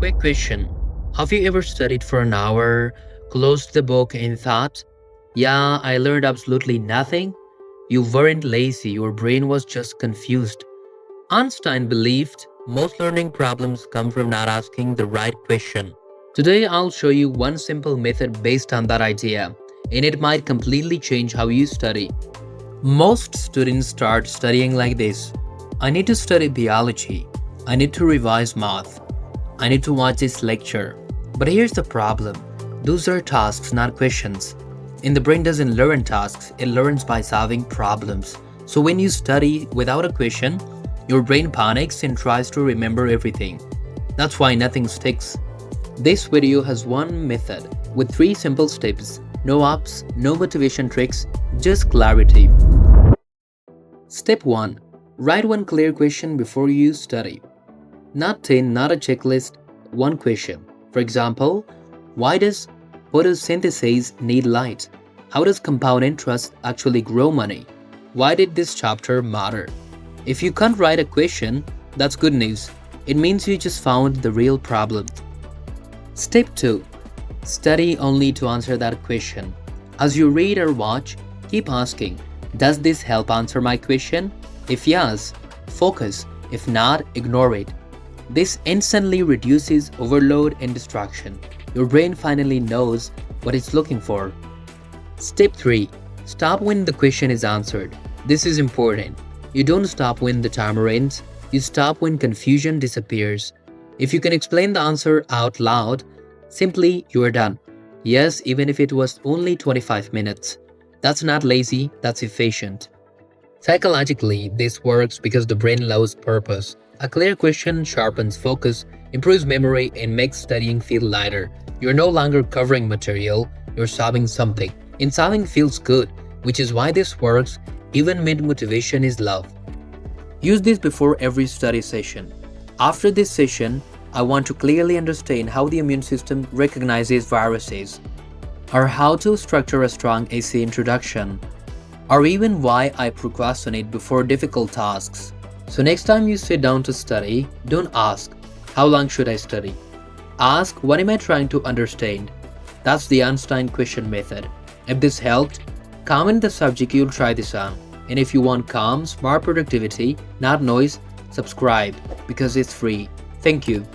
Quick question. Have you ever studied for an hour, closed the book, and thought, yeah, I learned absolutely nothing? You weren't lazy, your brain was just confused. Einstein believed most learning problems come from not asking the right question. Today, I'll show you one simple method based on that idea, and it might completely change how you study. Most students start studying like this. I need to study biology. I need to revise math. I need to watch this lecture. But here's the problem. Those are tasks, not questions. And the brain doesn't learn tasks, it learns by solving problems. So when you study without a question, your brain panics and tries to remember everything. That's why nothing sticks. This video has one method with 3 simple steps. No ups, no motivation tricks, just clarity. Step 1. Write one clear question before you study. Not 10, not a checklist, one question. For example, why does photosynthesis need light? How does compound interest actually grow money? Why did this chapter matter? If you can't write a question, that's good news. It means you just found the real problem. Step 2. Study only to answer that question. As you read or watch, keep asking, does this help answer my question? If yes, focus. If not, ignore it. This instantly reduces overload and distraction. Your brain finally knows what it's looking for. Step 3. Stop when the question is answered. This is important. You don't stop when the timer ends. You stop when confusion disappears. If you can explain the answer out loud, simply you are done. Yes, even if it was only 25 minutes. That's not lazy, that's efficient. Psychologically, this works because the brain loves purpose. A clear question sharpens focus, improves memory, and makes studying feel lighter. You're no longer covering material, you're solving something. And solving feels good, which is why this works even when motivation is low. Use this before every study session. After this session, I want to clearly understand how the immune system recognizes viruses, or how to structure a strong essay introduction, or even why I procrastinate before difficult tasks. So next time you sit down to study, don't ask, how long should I study? Ask, what am I trying to understand? That's the Einstein Question Method. If this helped, comment the subject you'll try this on. And if you want calm, smart productivity, not noise, subscribe because it's free. Thank you.